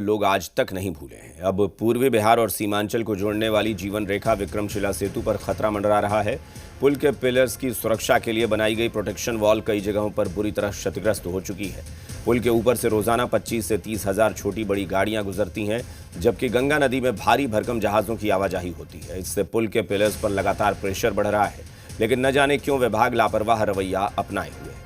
लोग आज तक नहीं भूले हैं। अब पूर्वी बिहार और सीमांचल को जोड़ने वाली जीवन रेखा विक्रमशिला सेतु पर खतरा मंडरा रहा है। पुल के पिलर्स की सुरक्षा के लिए बनाई गई प्रोटेक्शन वॉल कई जगहों पर बुरी तरह क्षतिग्रस्त हो चुकी है। पुल के ऊपर से रोजाना 25 से 30 हजार छोटी बड़ी गाड़ियां गुजरती हैं, जबकि गंगा नदी में भारी भरकम जहाजों की आवाजाही होती है। इससे पुल के पिलर्स पर लगातार प्रेशर बढ़ रहा है, लेकिन न जाने क्यों विभाग लापरवाह रवैया अपनाए हुए है।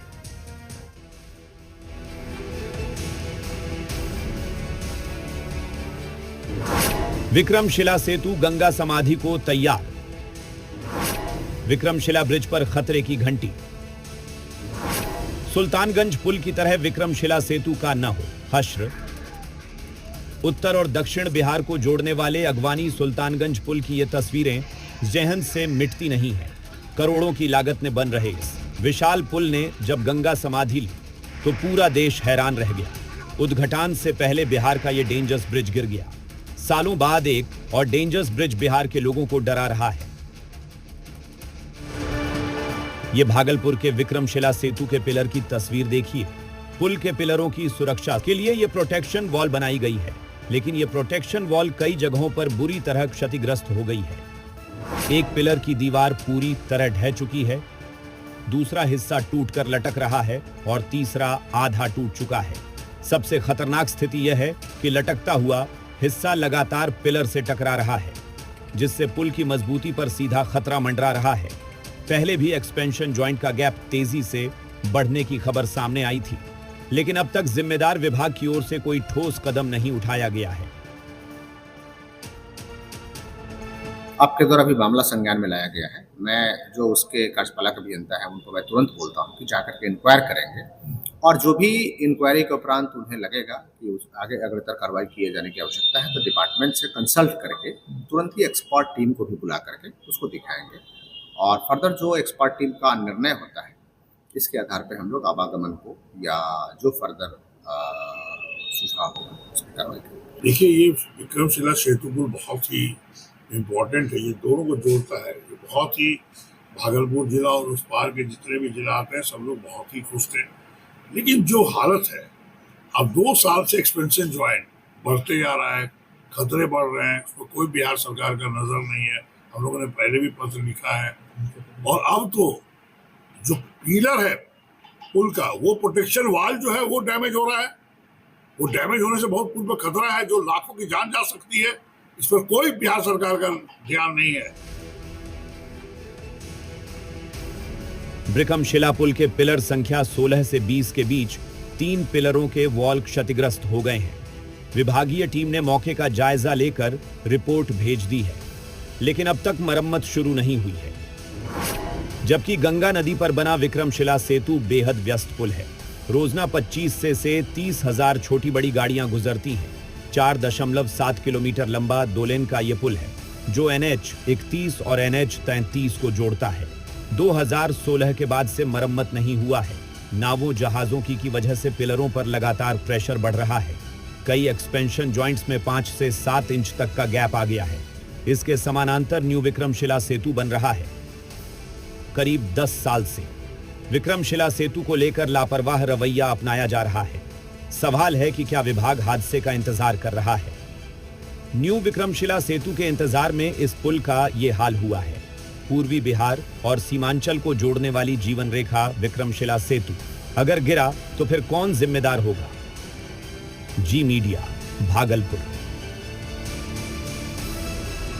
विक्रमशिला सेतु गंगा समाधि को तैयार। विक्रमशिला ब्रिज पर खतरे की घंटी। सुल्तानगंज पुल की तरह विक्रमशिला सेतु का न हो हश्र। उत्तर और दक्षिण बिहार को जोड़ने वाले अगवानी सुल्तानगंज पुल की ये तस्वीरें जहन से मिटती नहीं हैं। करोड़ों की लागत ने बन रहे इस विशाल पुल ने जब गंगा समाधि ली तो पूरा देश हैरान रह गया। उद्घाटन से पहले बिहार का ये डेंजरस ब्रिज गिर गया। सालों बाद एक और डेंजरस ब्रिज बिहार के लोगों को डरा रहा है। यह भागलपुर के विक्रमशिला सेतु के पिलर की तस्वीर देखिए। पुल के पिलरों की सुरक्षा के लिए यह प्रोटेक्शन वॉल बनाई गई है, लेकिन यह प्रोटेक्शन वॉल कई जगहों पर बुरी तरह क्षतिग्रस्त हो गई है। एक पिलर की दीवार पूरी तरह ढह चुकी है, दूसरा हिस्सा टूटकर लटक रहा है और तीसरा आधा टूट चुका है। सबसे खतरनाक स्थिति यह है कि लटकता हुआ हिस्सा लगातार पिलर से टकरा रहा है, जिससे पुल की मजबूती पर सीधा खतरा मंडरा रहा है। पहले भी एक्सपेंशन जॉइंट का गैप तेजी से बढ़ने की खबर सामने आई थी, लेकिन अब तक जिम्मेदार विभाग की ओर से कोई ठोस कदम नहीं उठाया गया है। आपके द्वारा भी मामला संज्ञान में लाया गया है। मैं जो उसके कार्यपालक अभियंता है उनको मैं तुरंत बोलता हूं कि जाकर के इंक्वायर करेंगे, और जो भी इंक्वायरी के उपरांत उन्हें लगेगा कि उस आगे अग्रतर कार्रवाई किए जाने की आवश्यकता है, तो डिपार्टमेंट से कंसल्ट करके तुरंत ही एक्सपर्ट टीम को भी बुला करके उसको दिखाएंगे, और फर्दर जो एक्सपर्ट टीम का निर्णय होता है इसके आधार पर हम लोग आवागमन को या जो फर्दर सुझाव होगा उस पर कार्रवाई करेंगे। देखिए, ये विक्रमशिला सेतु पुल बहुत ही इम्पोर्टेंट है। ये दोनों को जोड़ता है। ये बहुत ही भागलपुर जिला और उस पार के जितने भी जिला आते हैं सब लोग बहुत ही खुश थे। लेकिन जो हालत है, अब 2 साल से एक्सपेंशन ज्वाइंट बढ़ते जा रहा है, खतरे बढ़ रहे हैं, उसमें कोई बिहार सरकार का नजर नहीं है। हम लोगों ने पहले भी पत्र लिखा है, और अब तो जो पिलर है पुल का, वो प्रोटेक्शन वॉल जो है वो डैमेज हो रहा है। वो डैमेज होने से बहुत पुल पर खतरा है, जो लाखों की जान जा सकती है। इस पर कोई बिहार सरकार का ध्यान नहीं है। विक्रमशिला पुल के पिलर संख्या 16 से 20 के बीच 3 पिलरों के वॉल क्षतिग्रस्त हो गए हैं। विभागीय टीम ने मौके का जायजा लेकर रिपोर्ट भेज दी है, लेकिन अब तक मरम्मत शुरू नहीं हुई है। जबकि गंगा नदी पर बना विक्रमशिला सेतु बेहद व्यस्त पुल है। रोजाना 25 से 30 हजार छोटी बड़ी गाड़ियां गुजरती हैं। 4.7 किलोमीटर लंबा 2 लेन का यह पुल है, जो NH 31 और NH 33 को जोड़ता है। 2016 के बाद से मरम्मत नहीं हुआ है। नावों जहाजों की वजह से पिलरों पर लगातार प्रेशर बढ़ रहा है। कई एक्सपेंशन जॉइंट्स में 5 से 7 इंच तक का गैप आ गया है। इसके समानांतर न्यू विक्रमशिला सेतु बन रहा है। करीब 10 साल से विक्रमशिला सेतु को लेकर लापरवाह रवैया अपनाया जा रहा है। सवाल है कि क्या विभाग हादसे का इंतजार कर रहा है? न्यू विक्रमशिला सेतु के इंतजार में इस पुल का यह हाल हुआ है। पूर्वी बिहार और सीमांचल को जोड़ने वाली जीवन रेखा विक्रमशिला सेतु अगर गिरा तो फिर कौन जिम्मेदार होगा? जी मीडिया, भागलपुर।